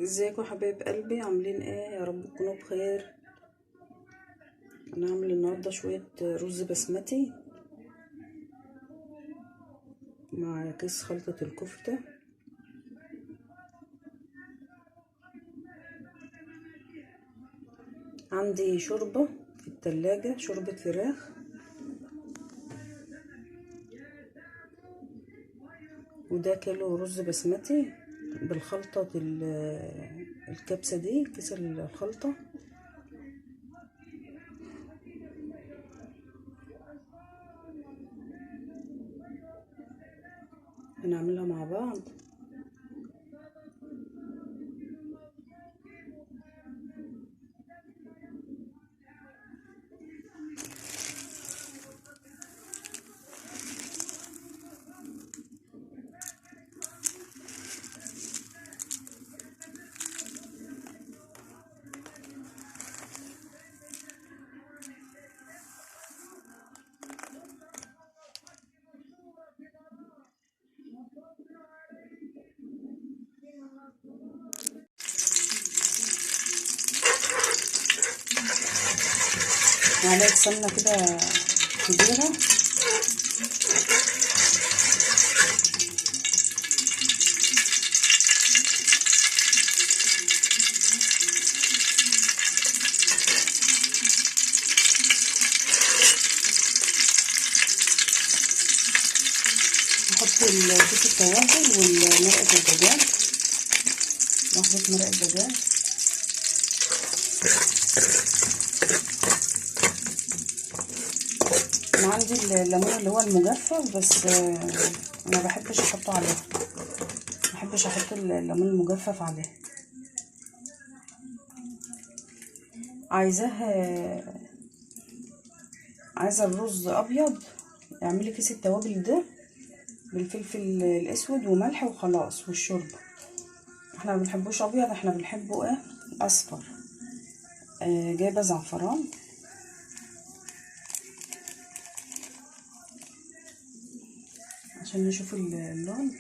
ازيكم حبايب قلبي؟ عاملين ايه؟ يا رب تكونوا بخير. انا هعمل النهارده شويه رز بسمتي مع كيس خلطه الكفته. عندي شوربه في التلاجة، شوربه فراخ، وده كيلو رز بسمتي بالخلطه الكبسه دي، كيس الخلطه. هنعملها مع بعض. معلقه سمنه كده كبيره، نحط كيس التوابل ومرقه الدجاج، واحده مرقه دجاج، انا عندي الليمون اللي هو المجفف، بس ما بحبش احطه عليه، ما بحبش احط الليمون المجفف عليه. عايزه الرز ابيض، اعملي كيس التوابل ده بالفلفل الاسود وملح وخلاص، والشوربه. احنا ما بنحبوش ابيض، احنا بنحبه ايه؟ اصفر. جايبه زعفران عشان نشوف اللون.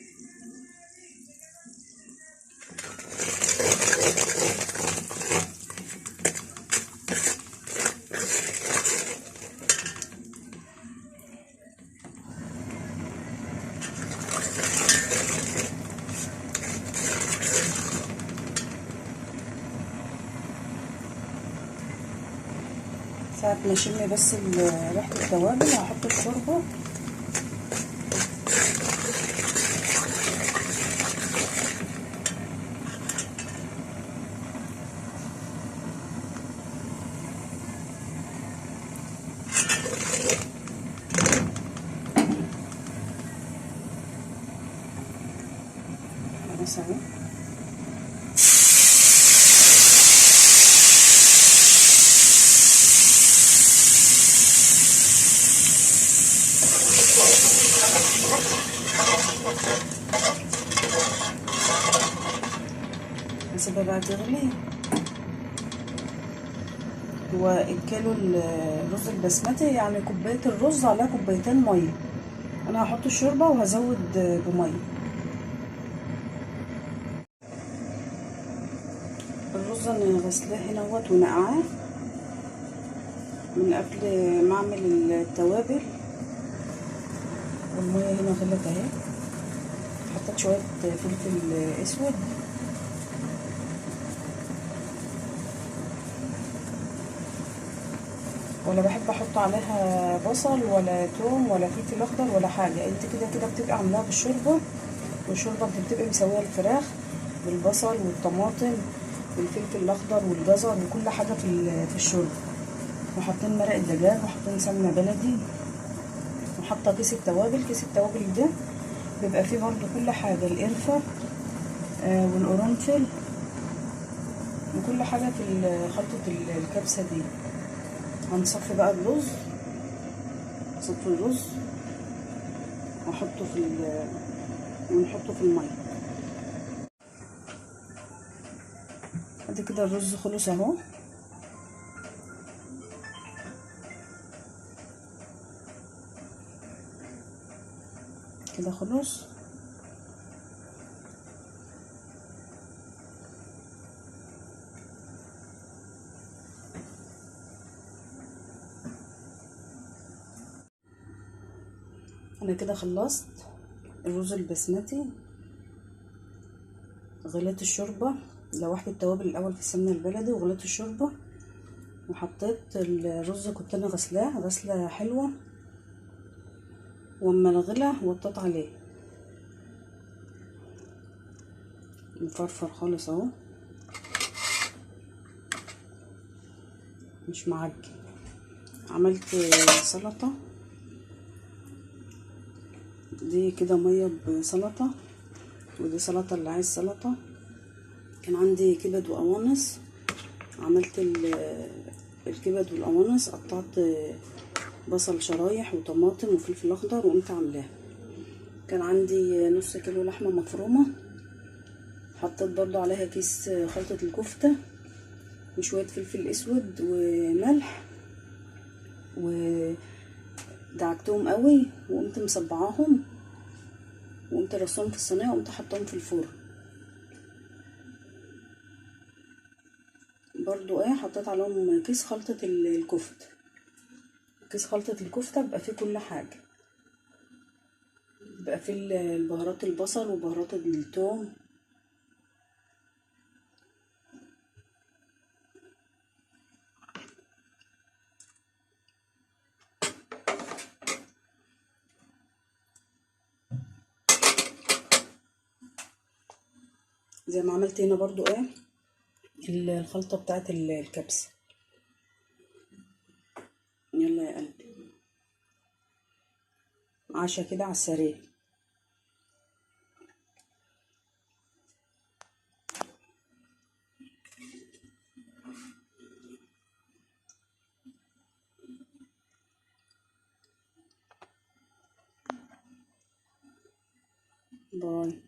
ساعة ما اشم بس ريحة التوابل هحط الشوربة. بس اهو هسيبها بقى تغلي. هو الكيلو الرز البسمتي يعني كوباية الرز عليها كوبايتين مية. انا هحط الشوربة وهزود بمية. الرز انا غسلاه هنا اهوت ونقعاه من قبل ما اعمل التوابل، والمية هنا غلت اهي. حطيت شوية فلفل اسود، ولا بحب احط عليها بصل ولا توم ولا فلفل اخضر ولا حاجه. انت كده كده بتبقى عاملاها بالشوربه، والشوربه انت بتبقى مسويه الفراخ بالبصل والطماطم والفلفل الاخضر والجزر وكل حاجه في الشوربه، وحاطين مرق الدجاج وحاطين سمنه بلدي، وحاطه كيس التوابل. كيس التوابل ده بيبقى فيه برضو كل حاجه، القرفه والقرنفل وكل حاجه في خلطه الكبسه دي. هنصفي بقى الرز، صفي الرز واحطه ونحطه في الميه. ادي كده الرز خلص اهو. كده خلص. انا كده خلصت الرز البسمتي. غليت الشوربه، لوحت التوابل الاول في السمنه البلدي وغليت الشوربه وحطيت الرز. كنت انا غسلاه غسله حلوه، واما الغلى وطيت عليه مفرفر خالص اهو، مش معجن. عملت سلطه، دي كده ميه بسلطه، ودي سلطه اللي عايز سلطه. كان عندي كبد وقوانص، عملت الكبد والقوانص، قطعت بصل شرايح وطماطم وفلفل اخضر وقمت عاملاها. كان عندي نص كيلو لحمه مفرومه، حطيت برضو عليها كيس خلطه الكفته وشويه فلفل اسود وملح، ودعكتهم قوي وقمت مصبعاهم وقمت رصهم في الصينيه وقمت حطاهم في الفرن. برضو حطيت عليهم كيس خلطه الكفته. كيس خلطه الكفته بيبقى فيه كل حاجه، بيبقى فيه البهارات البصل وبهارات الثوم. زي ما عملت هنا برضو الخلطة بتاعت الكبسة. يلا يا قلبي، عشا كده على السريع. باي.